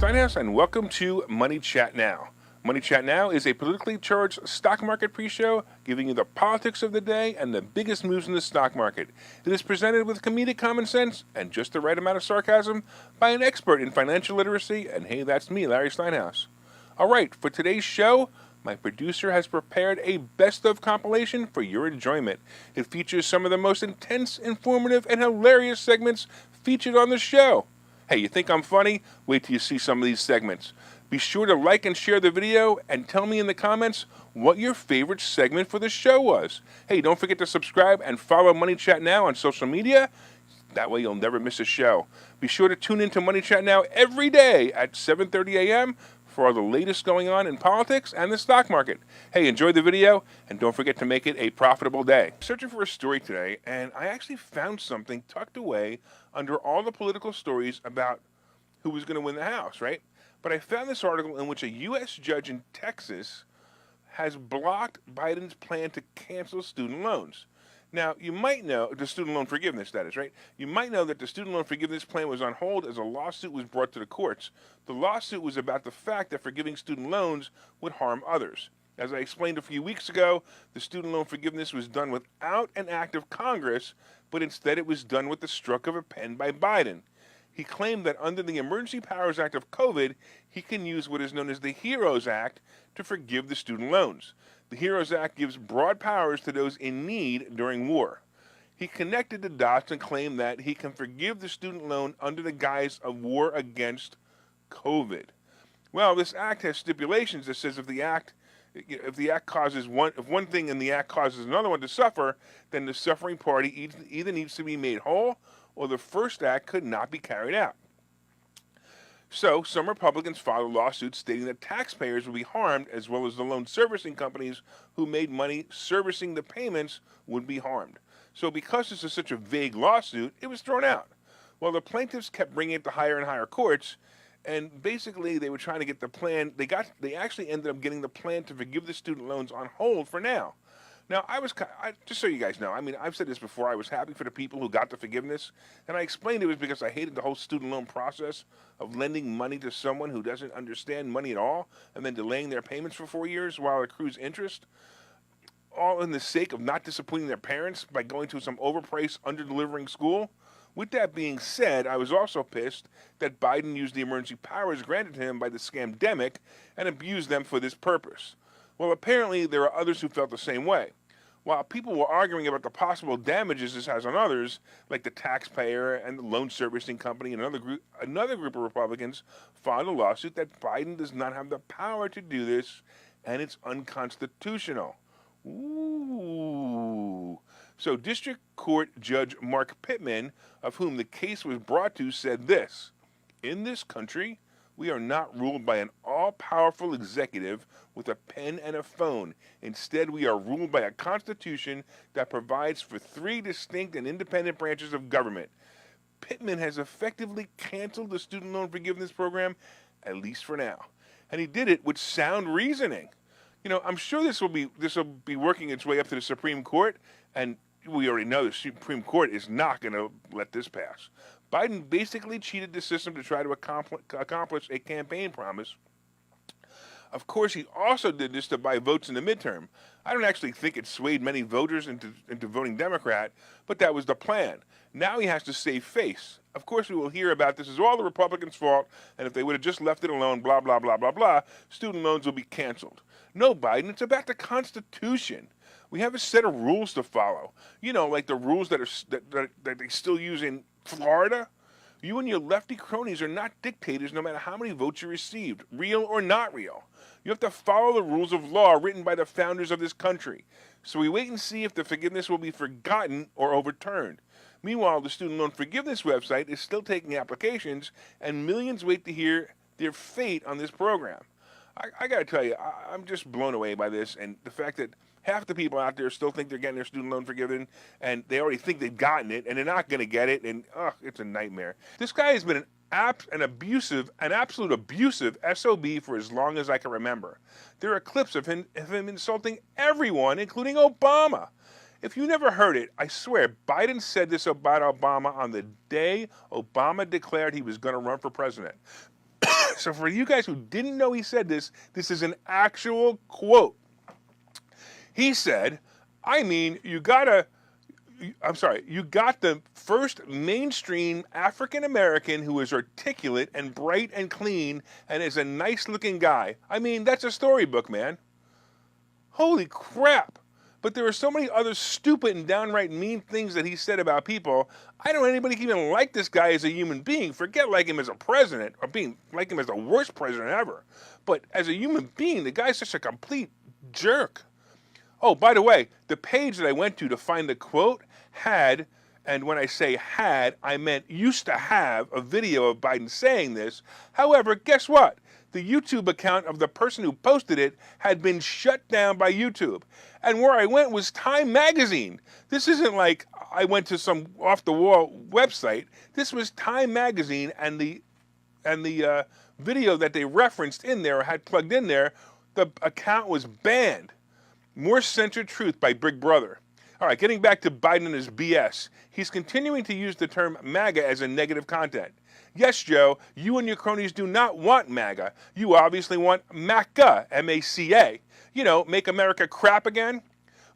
Steinhaus, and welcome to Money Chat Now. Money Chat Now is a politically charged stock market pre-show giving you the politics of the day and the biggest moves in the stock market. It is presented with comedic common sense and just the right amount of sarcasm by an expert in financial literacy, and hey, that's me, Larry Steinhaus. All right, for today's show, my producer has prepared a best-of compilation for your enjoyment. It features some of the most intense, informative, and hilarious segments featured on the show. Hey, you think I'm funny? Wait till you see some of these segments. Be sure to like and share the video and tell me in the comments what your favorite segment for the show was. Hey, don't forget to subscribe and follow Money Chat Now on social media. That way you'll never miss a show. Be sure to tune into Money Chat Now every day at 7:30 a.m. for all the latest going on in politics and the stock market. Hey, enjoy the video, and don't forget to make it a profitable day. Searching for a story today, and I actually found something tucked away under all the political stories about who was going to win the House, right? But I found this article in which a U.S. judge in Texas has blocked Biden's plan to cancel student loans. Now, you might know, the student loan forgiveness, that is, right? You might know that the student loan forgiveness plan was on hold as a lawsuit was brought to the courts. The lawsuit was about the fact that forgiving student loans would harm others. As I explained a few weeks ago, the student loan forgiveness was done without an act of Congress, but instead it was done with the stroke of a pen by Biden. He claimed that under the Emergency Powers Act of COVID, he can use what is known as the HEROES Act to forgive the student loans. The HEROES Act gives broad powers to those in need during war. He connected the dots and claimed that he can forgive the student loan under the guise of war against COVID. Well, this act has stipulations that says if one thing in the act causes another one to suffer, then the suffering party either needs to be made whole or the first act could not be carried out. So, some Republicans filed a lawsuit stating that taxpayers would be harmed, as well as the loan servicing companies who made money servicing the payments would be harmed. So, because this is such a vague lawsuit, it was thrown out. Well, the plaintiffs kept bringing it to higher and higher courts, and basically they were trying to get the plan. They actually ended up getting the plan to forgive the student loans on hold for now. Now, just so you guys know, I mean, I've said this before, I was happy for the people who got the forgiveness, and I explained it was because I hated the whole student loan process of lending money to someone who doesn't understand money at all, and then delaying their payments for 4 years while it accrues interest, all in the sake of not disappointing their parents by going to some overpriced, under-delivering school. With that being said, I was also pissed that Biden used the emergency powers granted to him by the scamdemic and abused them for this purpose. Well, apparently there are others who felt the same way. While people were arguing about the possible damages this has on others, like the taxpayer and the loan servicing company, and another group of Republicans filed a lawsuit that Biden does not have the power to do this, and it's unconstitutional. Ooh. So District Court Judge Mark Pittman, of whom the case was brought to, said this: "In this country, we are not ruled by an all-powerful executive with a pen and a phone. Instead, we are ruled by a constitution that provides for 3 distinct and independent branches of government." Pittman has effectively canceled the student loan forgiveness program, at least for now. And he did it with sound reasoning. You know, I'm sure this will be working its way up to the Supreme Court, and we already know the Supreme Court is not going to let this pass. Biden basically cheated the system to try to accomplish a campaign promise. Of course, he also did this to buy votes in the midterm. I don't actually think it swayed many voters into voting Democrat, but that was the plan. Now he has to save face. Of course, we will hear about this is all the Republicans' fault, and if they would have just left it alone, blah, blah, blah, blah, blah, student loans will be canceled. No, Biden, it's about the Constitution. We have a set of rules to follow. You know, like the rules that they still use in Florida. You and your lefty cronies are not dictators no matter how many votes you received, real or not real. You have to follow the rules of law written by the founders of this country. So we wait and see if the forgiveness will be forgotten or overturned. Meanwhile, the student loan forgiveness website is still taking applications, and millions wait to hear their fate on this program. I got to tell you, I'm just blown away by this, and the fact that half the people out there still think they're getting their student loan forgiven, and they already think they've gotten it, and they're not going to get it, and it's a nightmare. This guy has been an absolute abusive SOB for as long as I can remember. There are clips of him insulting everyone, including Obama. If you never heard it, I swear, Biden said this about Obama on the day Obama declared he was going to run for president. So for you guys who didn't know he said this, this is an actual quote. He said, you got the first mainstream African American who is articulate and bright and clean and is a nice looking guy. I mean, that's a storybook, man. Holy crap. But there are so many other stupid and downright mean things that he said about people. I don't know anybody can even like this guy as a human being. Forget like him as a president or being like him as the worst president ever. But as a human being, the guy's such a complete jerk. Oh, by the way, the page that I went to find the quote had, and when I say had, I meant used to have a video of Biden saying this. However, guess what? The YouTube account of the person who posted it had been shut down by YouTube. And where I went was Time Magazine. This isn't like I went to some off-the-wall website. This was Time Magazine, and the video that they referenced in there or had plugged in there, the account was banned. More Centered Truth by Big Brother. All right, getting back to Biden and his BS. He's continuing to use the term MAGA as a negative content. Yes, Joe, you and your cronies do not want MAGA. You obviously want MACA, M-A-C-A. You know, make America crap again?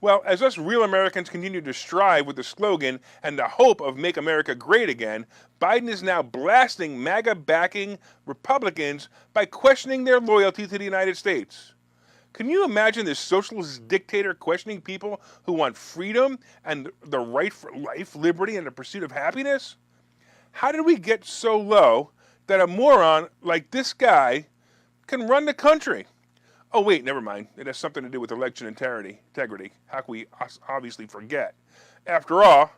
Well, as us real Americans continue to strive with the slogan and the hope of make America great again, Biden is now blasting MAGA-backing Republicans by questioning their loyalty to the United States. Can you imagine this socialist dictator questioning people who want freedom and the right for life, liberty, and the pursuit of happiness? How did we get so low that a moron like this guy can run the country? Oh, wait, never mind. It has something to do with election integrity. How can we obviously forget? After all,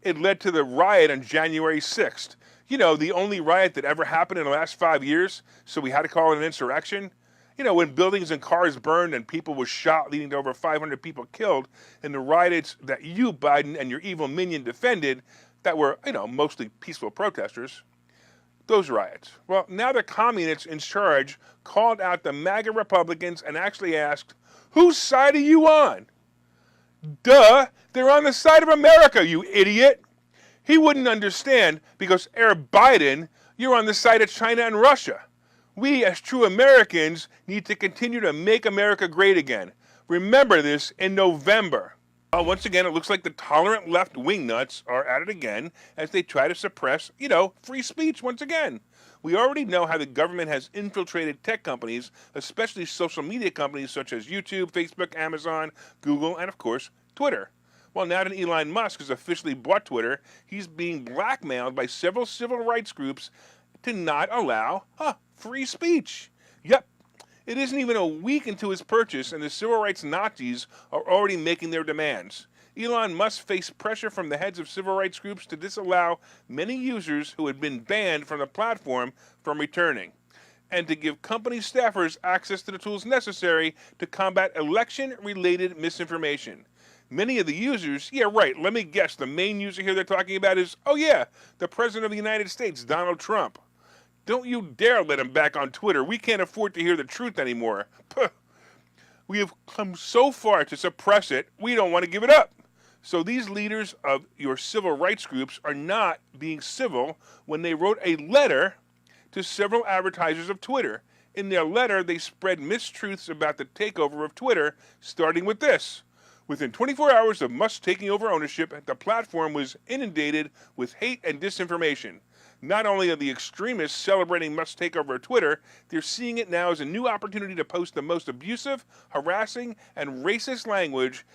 it led to the riot on January 6th. You know, the only riot that ever happened in the last 5 years, so we had to call it an insurrection. You know, when buildings and cars burned and people were shot, leading to over 500 people killed in the riots that you, Biden, and your evil minion defended that were, you know, mostly peaceful protesters. Those riots. Well, now the communists in charge called out the MAGA Republicans and actually asked, whose side are you on? Duh, they're on the side of America, you idiot. He wouldn't understand because, Biden, you're on the side of China and Russia. We, as true Americans, need to continue to make America great again. Remember this in November. Well, once again, it looks like the tolerant left wingnuts are at it again as they try to suppress, you know, free speech once again. We already know how the government has infiltrated tech companies, especially social media companies such as YouTube, Facebook, Amazon, Google, and of course, Twitter. Well, now that Elon Musk has officially bought Twitter, he's being blackmailed by several civil rights groups to not allow free speech. Yep. It isn't even a week into his purchase, and the civil rights Nazis are already making their demands. Elon Musk faced pressure from the heads of civil rights groups to disallow many users who had been banned from the platform from returning, and to give company staffers access to the tools necessary to combat election-related misinformation. Many of the users, yeah, right, let me guess, the main user here they're talking about is, oh yeah, the President of the United States, Donald Trump. Don't you dare let him back on Twitter. We can't afford to hear the truth anymore. Puh. We have come so far to suppress it, we don't want to give it up. So these leaders of your civil rights groups are not being civil when they wrote a letter to several advertisers of Twitter. In their letter, they spread mistruths about the takeover of Twitter, starting with this. Within 24 hours of Musk taking over ownership, the platform was inundated with hate and disinformation. Not only are the extremists celebrating Musk's takeover of Twitter, they're seeing it now as a new opportunity to post the most abusive, harassing, and racist language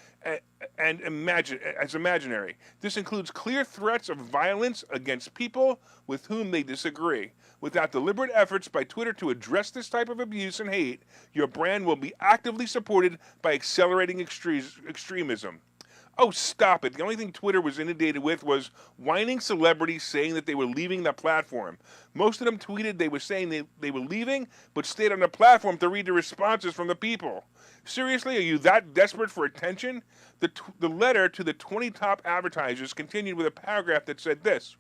and imaginary. This includes clear threats of violence against people with whom they disagree. Without deliberate efforts by Twitter to address this type of abuse and hate, your brand will be actively supported by accelerating extremism. Oh, stop it. The only thing Twitter was inundated with was whining celebrities saying that they were leaving the platform. Most of them tweeted they were saying they were leaving, but stayed on the platform to read the responses from the people. Seriously, are you that desperate for attention? The letter to the 20 top advertisers continued with a paragraph that said this.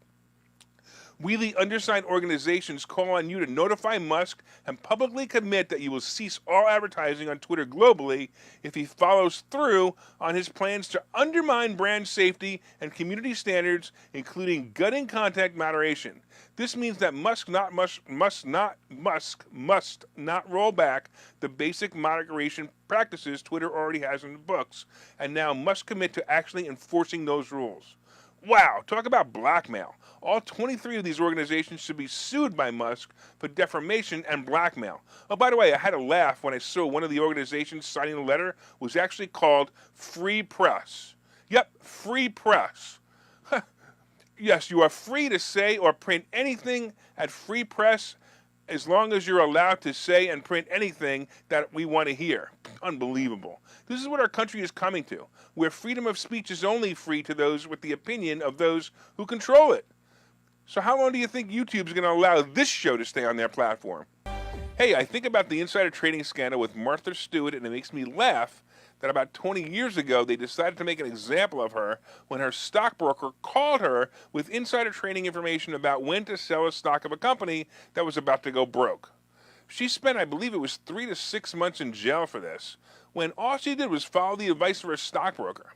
We, the undersigned organizations, call on you to notify Musk and publicly commit that you will cease all advertising on Twitter globally if he follows through on his plans to undermine brand safety and community standards, including gutting content moderation. This means that Musk must not roll back the basic moderation practices Twitter already has in the books, and now must commit to actually enforcing those rules. Wow, talk about blackmail. All 23 of these organizations should be sued by Musk for defamation and blackmail. Oh, by the way, I had a laugh when I saw one of the organizations signing the letter was actually called Free Press. Yep, Free Press. Yes, you are free to say or print anything at Free Press as long as you're allowed to say and print anything that we want to hear. Unbelievable. This is what our country is coming to, where freedom of speech is only free to those with the opinion of those who control it. So how long do you think YouTube is going to allow this show to stay on their platform? Hey, I think about the insider trading scandal with Martha Stewart, and it makes me laugh that about 20 years ago they decided to make an example of her when her stockbroker called her with insider trading information about when to sell a stock of a company that was about to go broke. She spent, I believe it was 3 to 6 months in jail for this, when all she did was follow the advice of her stockbroker.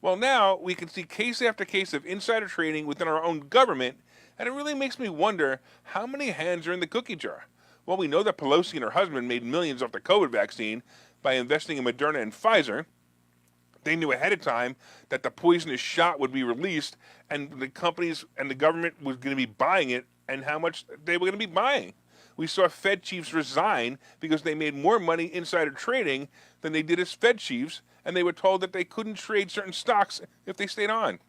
Well, now we can see case after case of insider trading within our own government, and it really makes me wonder how many hands are in the cookie jar. Well, we know that Pelosi and her husband made millions off the COVID vaccine by investing in Moderna and Pfizer. They knew ahead of time that the poisonous shot would be released, and the companies and the government was going to be buying it, and how much they were going to be buying. We saw Fed chiefs resign because they made more money insider trading than they did as Fed chiefs, and they were told that they couldn't trade certain stocks if they stayed on.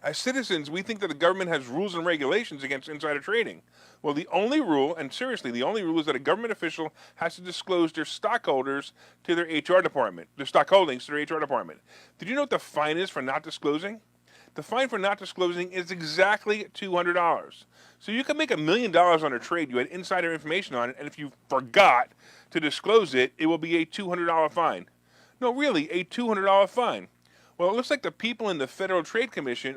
As citizens, we think that the government has rules and regulations against insider trading. Well, the only rule, and seriously, the only rule is that a government official has to disclose their stockholders to their HR department, their stock holdings to their HR department. Did you know what the fine is for not disclosing? The fine for not disclosing is exactly $200. So you can make $1 million on a trade you had insider information on it, and if you forgot to disclose it, it will be a $200 fine. No, really, a $200 fine. Well, it looks like the people in the Federal Trade Commission,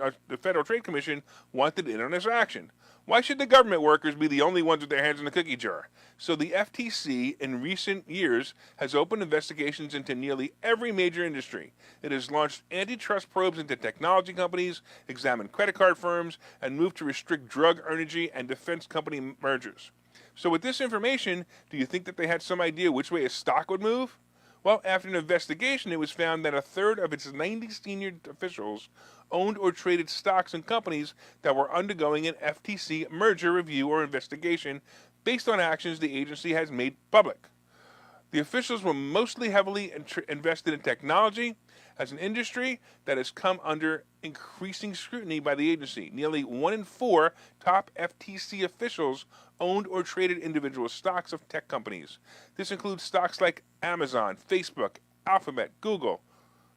wanted in on this action. Why should the government workers be the only ones with their hands in the cookie jar? So the FTC in recent years has opened investigations into nearly every major industry. It has launched antitrust probes into technology companies, examined credit card firms, and moved to restrict drug, energy, and defense company mergers. So with this information, do you think that they had some idea which way a stock would move? Well, after an investigation, it was found that a third of its 90 senior officials owned or traded stocks in companies that were undergoing an FTC merger review or investigation based on actions the agency has made public. The officials were mostly heavily invested in technology as an industry that has come under increasing scrutiny by the agency. Nearly 1 in 4 top FTC officials owned or traded individual stocks of tech companies. This includes stocks like Amazon, Facebook, Alphabet, Google,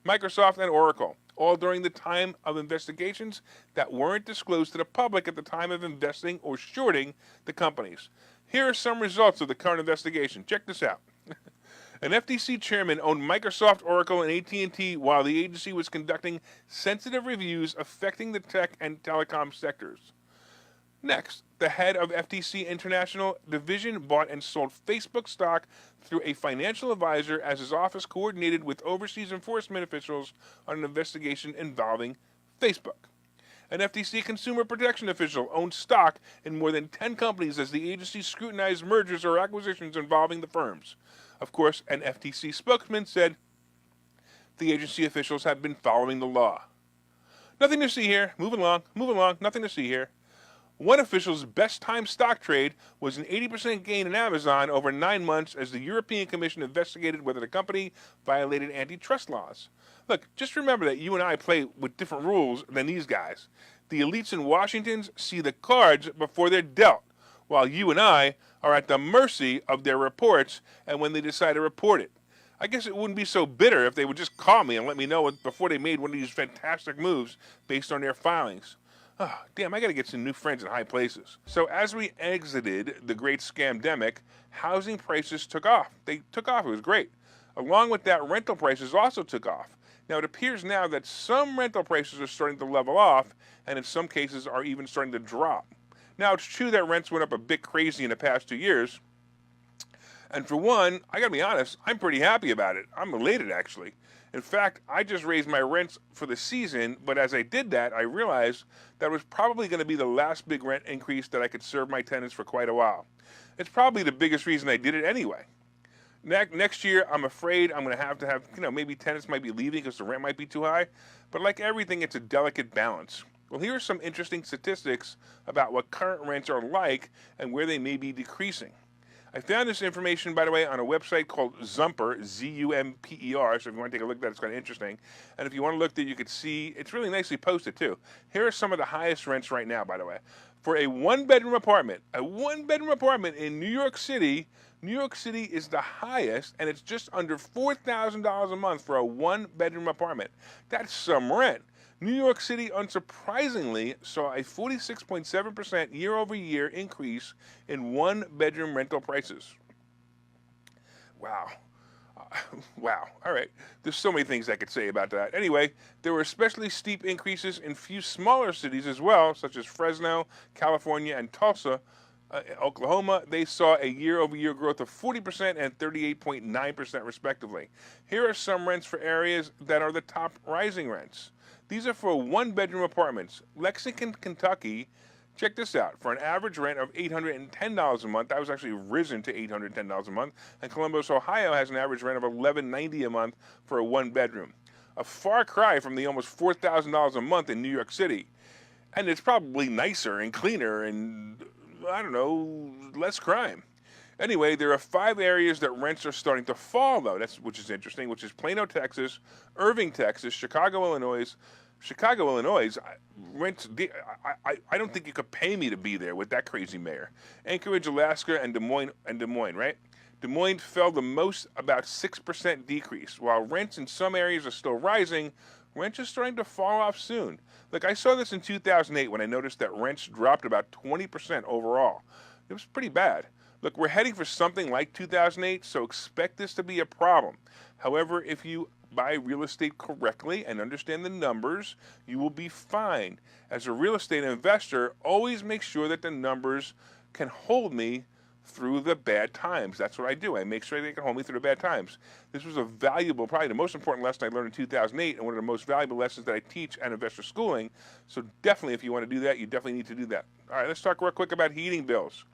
Microsoft, and Oracle, all during the time of investigations that weren't disclosed to the public at the time of investing or shorting the companies. Here are some results of the current investigation. Check this out. An FTC chairman owned Microsoft, Oracle, and AT&T while the agency was conducting sensitive reviews affecting the tech and telecom sectors. Next, the head of FTC International Division bought and sold Facebook stock through a financial advisor as his office coordinated with overseas enforcement officials on an investigation involving Facebook. An FTC consumer protection official owned stock in more than 10 companies as the agency scrutinized mergers or acquisitions involving the firms. Of course, an FTC spokesman said the agency officials have been following the law. Nothing to see here. Moving along, nothing to see here. One official's best-timed stock trade was an 80% gain in Amazon over 9 months as the European Commission investigated whether the company violated antitrust laws. Look, just remember that you and I play with different rules than these guys. The elites in Washington see the cards before they're dealt, while you and I are at the mercy of their reports and when they decide to report it. I guess it wouldn't be so bitter if they would just call me and let me know before they made one of these fantastic moves based on their filings. Oh, damn, I got to get some new friends in high places. So as we exited the great scamdemic, housing prices took off. They took off. It was great. Along with that, rental prices also took off. Now, it appears now that some rental prices are starting to level off and in some cases are even starting to drop. Now, it's true that rents went up a bit crazy in the past 2 years. And for one, I gotta be honest, I'm pretty happy about it. I'm elated, actually. In fact, I just raised my rents for the season, but as I did that, I realized that was probably going to be the last big rent increase that I could serve my tenants for quite a while. It's probably the biggest reason I did it anyway. Next year, I'm afraid I'm going to have, maybe tenants might be leaving because the rent might be too high. But like everything, it's a delicate balance. Well, here are some interesting statistics about what current rents are like and where they may be decreasing. I found this information, by the way, on a website called Zumper, Z-U-M-P-E-R, so if you want to take a look at that, it's kind of interesting. And if you want to look there, you could see, it's really nicely posted, too. Here are some of the highest rents right now, by the way. For a one-bedroom apartment in New York City is the highest, and it's just under $4,000 a month for a one-bedroom apartment. That's some rent. New York City, unsurprisingly, saw a 46.7% year-over-year increase in one-bedroom rental prices. Wow. Wow. All right. There's so many things I could say about that. Anyway, there were especially steep increases in few smaller cities as well, such as Fresno, California, and Tulsa. Oklahoma, they saw a year-over-year growth of 40% and 38.9% respectively. Here are some rents for areas that are the top rising rents. These are for one-bedroom apartments. Lexington, Kentucky, check this out, for an average rent of $810 a month. That was actually risen to $810 a month. And Columbus, Ohio has an average rent of $1,190 a month for a one-bedroom. A far cry from the almost $4,000 a month in New York City. And it's probably nicer and cleaner and, I don't know, less crime. Anyway, there are 5 areas that rents are starting to fall, though, which is interesting, which is Plano, Texas, Irving, Texas, Chicago, Illinois. Rents, I don't think you could pay me to be there with that crazy mayor. Anchorage, Alaska, and Des Moines, right? Des Moines fell the most, about 6% decrease. While rents in some areas are still rising, rents are starting to fall off soon. Look, I saw this in 2008 when I noticed that rents dropped about 20% overall. It was pretty bad. Look, we're heading for something like 2008, so expect this to be a problem. However, if you buy real estate correctly and understand the numbers, you will be fine. As a real estate investor, always make sure that the numbers can hold me through the bad times. That's what I do. I make sure they can hold me through the bad times. This was a valuable, probably the most important lesson I learned in 2008 and one of the most valuable lessons that I teach at investor schooling. So definitely, if you want to do that, you definitely need to do that. All right, let's talk real quick about heating bills.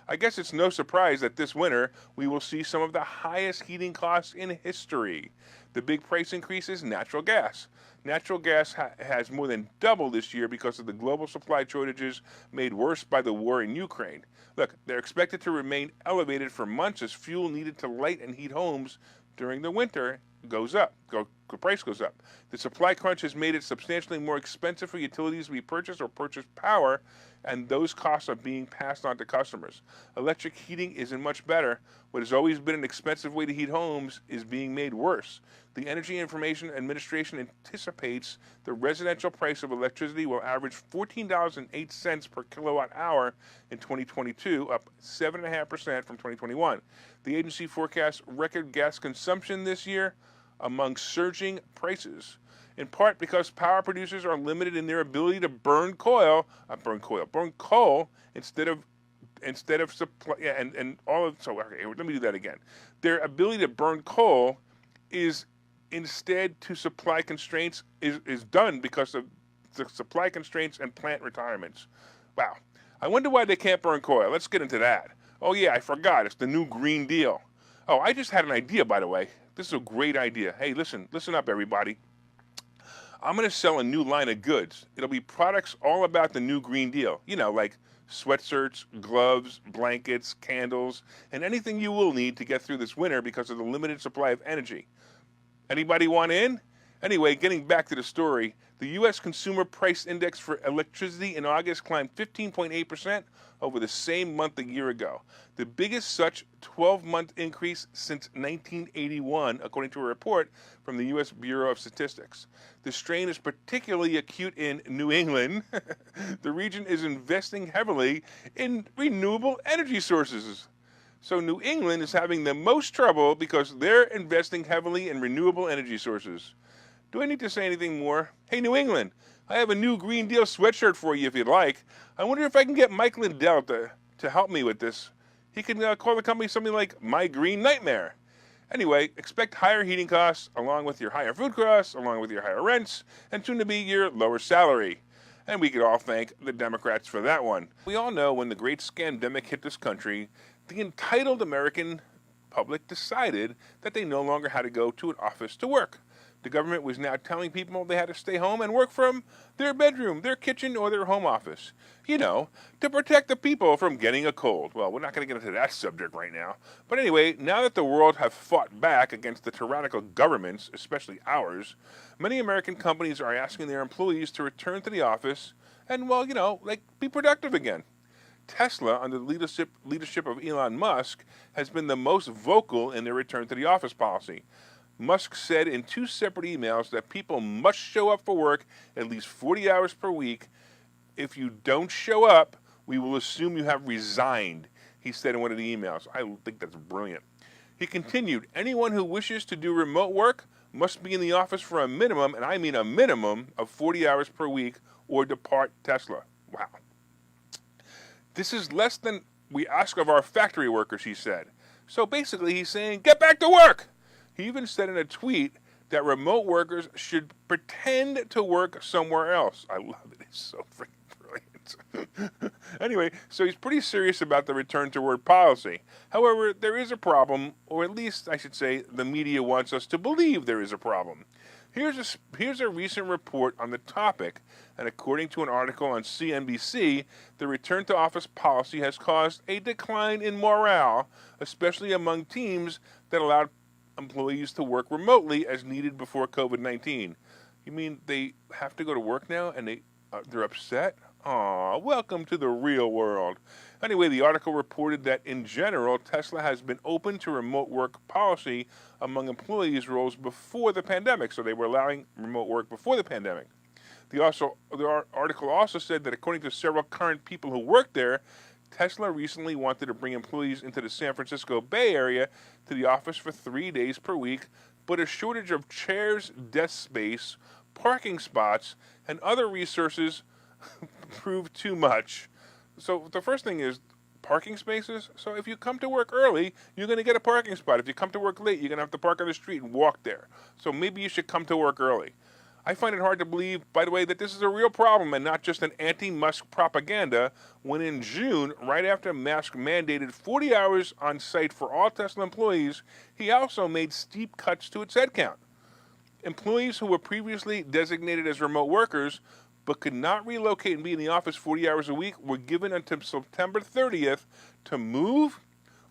I guess it's no surprise that this winter we will see some of the highest heating costs in history. The big price increase is natural gas. Natural gas has more than doubled this year because of the global supply shortages made worse by the war in Ukraine. Look, they're expected to remain elevated for months as fuel needed to light and heat homes during the winter goes up. The price goes up. The supply crunch has made it substantially more expensive for utilities to be purchased or purchase power, and those costs are being passed on to customers. Electric heating isn't much better. What has always been an expensive way to heat homes is being made worse. The Energy Information Administration anticipates the residential price of electricity will average $14.08 per kilowatt hour in 2022, up 7.5% from 2021. The agency forecasts record gas consumption this year among surging prices, in part because power producers are limited in their ability to burn coal instead of supply, and all of, so okay, let me do that again. Their ability to burn coal is instead to supply constraints is done because of the supply constraints and plant retirements. Wow. I wonder why they can't burn coal. Let's get into that. Oh yeah, I forgot. It's the new Green Deal. Oh, I just had an idea, by the way. This is a great idea. Hey, listen up, everybody. I'm going to sell a new line of goods. It'll be products all about the new Green Deal. You know, like sweatshirts, gloves, blankets, candles, and anything you will need to get through this winter because of the limited supply of energy. Anybody want in? Anyway, getting back to the story, the U.S. Consumer Price Index for electricity in August climbed 15.8% over the same month a year ago, the biggest such 12-month increase since 1981, according to a report from the U.S. Bureau of Statistics. The strain is particularly acute in New England. The region is investing heavily in renewable energy sources. So New England is having the most trouble because they're investing heavily in renewable energy sources. Do I need to say anything more? Hey, New England, I have a new Green Deal sweatshirt for you if you'd like. I wonder if I can get Mike Lindell to help me with this. He can call the company something like My Green Nightmare. Anyway, expect higher heating costs, along with your higher food costs, along with your higher rents, and soon to be your lower salary. And we could all thank the Democrats for that one. We all know when the great scandemic hit this country, the entitled American public decided that they no longer had to go to an office to work. The government was now telling people they had to stay home and work from their bedroom, their kitchen, or their home office. You know, to protect the people from getting a cold. Well, we're not going to get into that subject right now. But anyway, now that the world have fought back against the tyrannical governments, especially ours, many American companies are asking their employees to return to the office and, well, you know, like, be productive again. Tesla, under the leadership of Elon Musk, has been the most vocal in their return to the office policy. Musk said in 2 separate emails that people must show up for work at least 40 hours per week. If you don't show up, we will assume you have resigned, he said in one of the emails. I think that's brilliant. He continued, anyone who wishes to do remote work must be in the office for a minimum, and I mean a minimum, of 40 hours per week or depart Tesla. Wow. This is less than we ask of our factory workers, he said. So basically he's saying, get back to work. He even said in a tweet that remote workers should pretend to work somewhere else. I love it. It's so freaking brilliant. Anyway, so he's pretty serious about the return to work policy. However, there is a problem, or at least I should say the media wants us to believe there is a problem. Here's a recent report on the topic, and according to an article on CNBC, the return to office policy has caused a decline in morale, especially among teams that allowed employees to work remotely as needed before COVID-19. You mean they have to go to work now and they're upset? Aw, welcome to the real world. Anyway, the article reported that in general, Tesla has been open to remote work policy among employees' roles before the pandemic, so they were allowing remote work before the pandemic. The article also said that according to several current people who work there, Tesla recently wanted to bring employees into the San Francisco Bay Area to the office for 3 days per week, but a shortage of chairs, desk space, parking spots, and other resources proved too much. So the first thing is parking spaces. So if you come to work early, you're going to get a parking spot. If you come to work late, you're going to have to park on the street and walk there. So maybe you should come to work early. I find it hard to believe, by the way, that this is a real problem and not just an anti-Musk propaganda when in June, right after Musk mandated 40 hours on site for all Tesla employees, he also made steep cuts to its headcount. Employees who were previously designated as remote workers but could not relocate and be in the office 40 hours a week were given until September 30th to move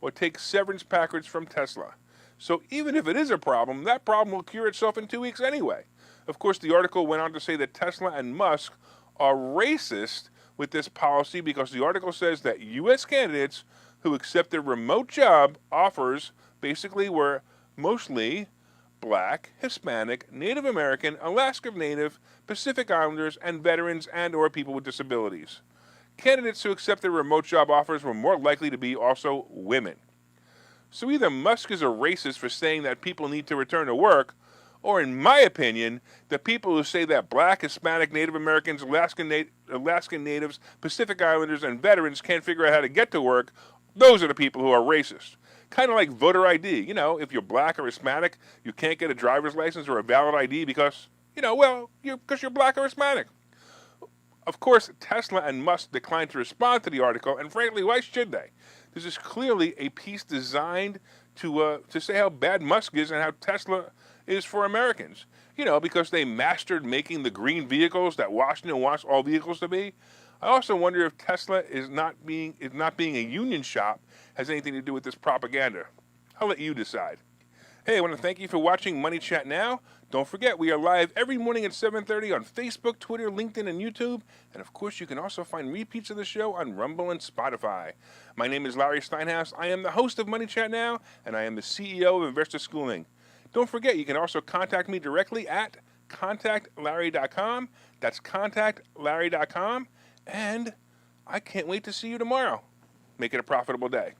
or take severance packages from Tesla. So even if it is a problem, that problem will cure itself in 2 weeks anyway. Of course, the article went on to say that Tesla and Musk are racist with this policy because the article says that U.S. candidates who accepted remote job offers basically were mostly Black, Hispanic, Native American, Alaska Native, Pacific Islanders, and veterans and or people with disabilities. Candidates who accepted remote job offers were more likely to be also women. So either Musk is a racist for saying that people need to return to work, or in my opinion, the people who say that Black, Hispanic, Native Americans, Alaskan Natives, Pacific Islanders, and veterans can't figure out how to get to work, those are the people who are racist. Kind of like voter ID. You know, if you're Black or Hispanic, you can't get a driver's license or a valid ID because, because you're Black or Hispanic. Of course, Tesla and Musk declined to respond to the article, and frankly, why should they? This is clearly a piece designed to say how bad Musk is and how Tesla is for Americans. Because they mastered making the green vehicles that Washington wants all vehicles to be. I also wonder if Tesla is not being a union shop has anything to do with this propaganda. I'll let you decide. Hey, I want to thank you for watching Money Chat Now. Don't forget, we are live every morning at 7:30 on Facebook, Twitter, LinkedIn, and YouTube. And of course, you can also find repeats of the show on Rumble and Spotify. My name is Larry Steinhaus. I am the host of Money Chat Now, and I am the CEO of Investor Schooling. Don't forget, you can also contact me directly at contactlarry.com. That's contactlarry.com. And I can't wait to see you tomorrow. Make it a profitable day.